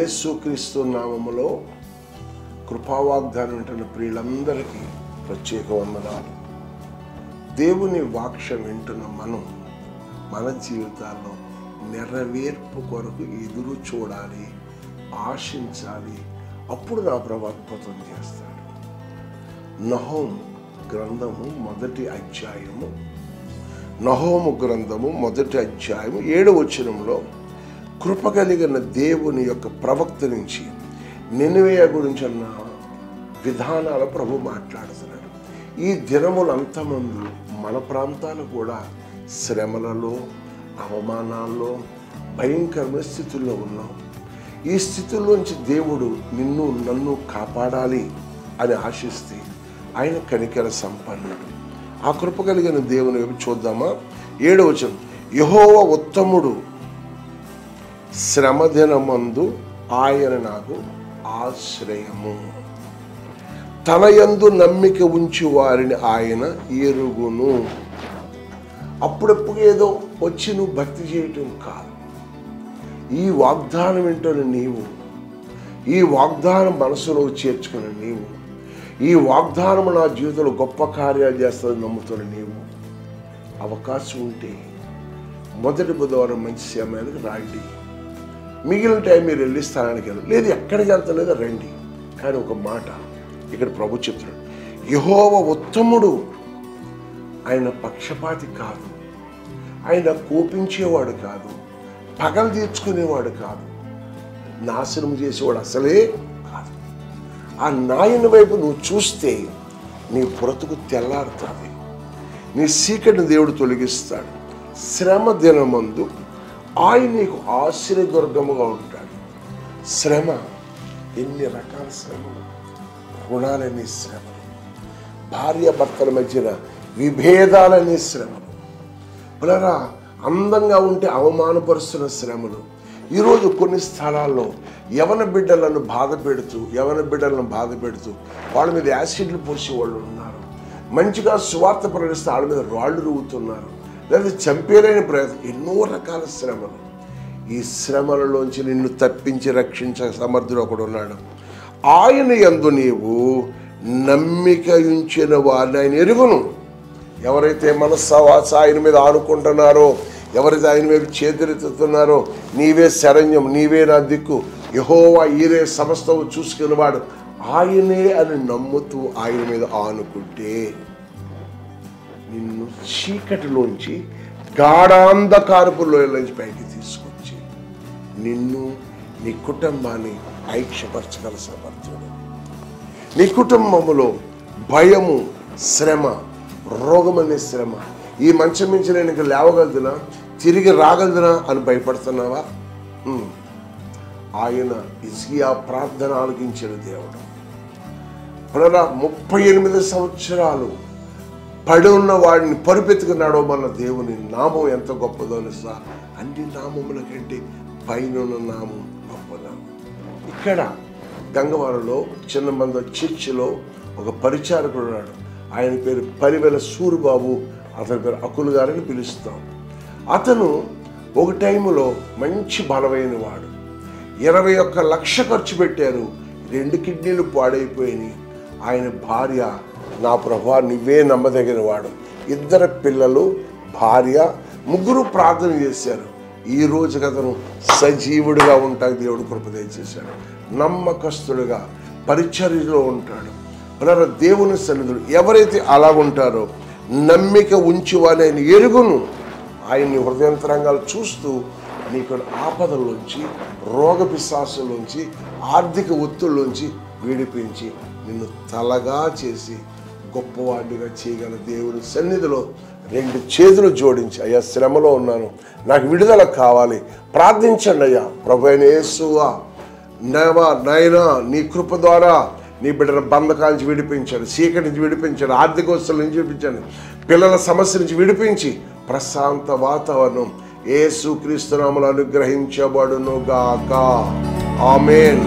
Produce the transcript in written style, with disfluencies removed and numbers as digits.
యేసుక్రీస్తు నామములో కృపావాగ్దానం వింటున్న ప్రియులందరికీ ప్రత్యేక వందనాలు. దేవుని వాక్యం వింటున్న మనం మన జీవితాల్లో నెరవేర్పు కొరకు ఎదురు చూడాలి, ఆశించాలి. అప్పుడు నా ప్రభు అద్భుతం చేస్తాడు. నహూము గ్రంథము మొదటి అధ్యాయము 7వ వచనంలో కృప కలిగిన దేవుని యొక్క ప్రవక్త నుంచి నినివే గురించి అన్న విధానాల ప్రభు మాట్లాడుతున్నాడు. ఈ దినములంతమందు మన ప్రాంతాలు కూడా శ్రమలలో, అవమానాల్లో, భయంకరమైన స్థితుల్లో ఉన్నాం. ఈ స్థితుల్లోంచి దేవుడు నిన్ను నన్ను కాపాడాలి అని ఆశిస్తే ఆయన కనికర సంపన్నుడు. ఆ కృప కలిగిన దేవుని వైపు చూద్దామా? 7వ వచనం, యెహోవా ఉత్తముడు, శ్రమదినమందు ఆయన నాకు ఆశ్రయము, తన యందు నమ్మిక ఉంచి వారిని ఆయన ఎరుగును. అప్పుడప్పుడు ఏదో వచ్చి నువ్వు భక్తి చేయటం కాదు. ఈ వాగ్దానం వింటున్న నీవు, ఈ వాగ్దానం మనసులో చేర్చుకున్న నీవు, ఈ వాగ్దానం నా జీవితంలో గొప్ప కార్యాలు చేస్తుందని నమ్ముతున్న నీవు, అవకాశం ఉంటే మొదటి బుధవారం మంచి సమయానికి రండి. మిగిలిన టైం మీరు వెళ్ళి స్థానానికి వెళ్ళి, లేదు ఎక్కడికి వెళ్తలేదో రండి. కానీ ఒక మాట ఇక్కడ ప్రభు చెప్తున్నాడు, యెహోవా ఉత్తముడు, ఆయన పక్షపాతి కాదు, ఆయన కోపించేవాడు కాదు, పగలు తీర్చుకునేవాడు కాదు, నాశనం చేసేవాడు అసలే కాదు. ఆ నాయన వైపు నువ్వు చూస్తే నీ బ్రతుకు తెల్లారుతుంది, నీ చీకటిని దేవుడు తొలగిస్తాడు. శ్రమ దినమందు ఆయన నీకు ఆశ్రయదుర్గముగా ఉంటాడు. శ్రమ, ఎన్ని రకాల శ్రమలు, రుణాలనే శ్రమలు, భార్యాభర్తల మధ్యన విభేదాలనే శ్రమలు, పిల్లరా అందంగా ఉంటే అవమానపరుస్తున్న శ్రమలు. ఈరోజు కొన్ని స్థలాల్లో యవన బిడ్డలను బాధ పెడుతూ వాళ్ళ మీద యాసిడ్లు పోసే వాళ్ళు ఉన్నారు. మంచిగా సువార్త ప్రకటిస్తే వాళ్ళ మీద రాళ్ళు రువ్వుతున్నారు, లేదా చంపేలేని ప్రయత్నం. ఎన్నో రకాల శ్రమలు. ఈ శ్రమలలోంచి నిన్ను తప్పించి రక్షించే సమర్థుడు ఒకడు ఉన్నాడు. ఆయన యందు నీవు నమ్మిక ఉంచిన వారిని ఆయన ఎరుగును. ఎవరైతే మనస్సావాస ఆయన మీద ఆనుకుంటున్నారో, ఎవరైతే ఆయన వైపు చేతులెత్తుతున్నారో, నీవే శరణ్యం, నీవే నా దిక్కు, యెహోవా ఈరే సమస్తము చూసుకునేవాడు ఆయనే అని నమ్ముతూ ఆయన మీద ఆనుకుంటే నిన్ను చీకటిలోంచి గాఢాంధకారపు లోయలోంచి పైకి తీసుకొచ్చి నిన్ను, నీ కుటుంబాన్ని ఐక్యపరచగల సమర్థుడు. నీ కుటుంబములో భయము, శ్రమ, రోగమనే శ్రమ, ఈ మంచం నుంచి నేను ఇంకా లేవగలుగుతున్నా, తిరిగి రాగలుగుతున్నా అని భయపడుతున్నావా? ఆయన హిజ్కియా ప్రార్థన ఆలకించిన దేవుడు. 38 సంవత్సరాలు పడి ఉన్న వాడిని పరుపెత్తుకు నడవమన్న దేవుని నామం ఎంత గొప్పదో తెలుసా? అన్ని నామముల కంటే పైన నామం గొప్ప నామం. ఇక్కడ గంగవరంలో చిన్నమంద చర్చిలో ఒక పరిచారకుడు ఉన్నాడు. ఆయన పేరు పరివెల సూరిబాబు, అతని పేరు అకులు గారని పిలుస్తాం. అతను ఒక టైంలో మంచి బలమైన వాడు. 21 లక్షలు ఖర్చు పెట్టారు, 2 కిడ్నీలు పాడైపోయినాయి. ఆయన భార్య, నా ప్రభా నువ్వే నమ్మదగిన వాడు, 2 పిల్లలు, భార్య, 3 ప్రార్థన చేశారు. ఈ రోజు అతను సజీవుడిగా ఉంటాకు దేవుడు కృప దయచేశాడు. నమ్మకస్తుడుగా పరిచర్యలో ఉంటాడు. పిల్లల దేవుని సన్నిధులు ఎవరైతే అలాగుంటారో, నమ్మిక ఉంచి వారిని ఆయన ఎరుగును. ఆయన్ని హృదయంతరంగాలు చూస్తూ నీకు ఆపదల్లోంచి, రోగ పిశాసుల్లోంచి, ఆర్థిక ఒత్తుల్లోంచి విడిపించి నిన్ను తలగా చేసి గొప్పవాడిగా చేయగల దేవుని సన్నిధిలో 2 చేతులు జోడించి, అయ్యా శ్రమలో ఉన్నాను, నాకు విడుదల కావాలి, ప్రార్థించండి అయ్యా. ప్రభువైన యేసువా, నాయనా నీ కృప ద్వారా నీ బిడ్డల బంధకాల నుంచి విడిపించాడు, చీకటి నుంచి విడిపించాడు, ఆర్థిక వస్తువుల నుంచి విడిపించాడు, పిల్లల సమస్య నుంచి విడిపించి ప్రశాంత వాతావరణం యేసుక్రీస్తు నామములో అనుగ్రహించబడును గాక. ఆమేన్.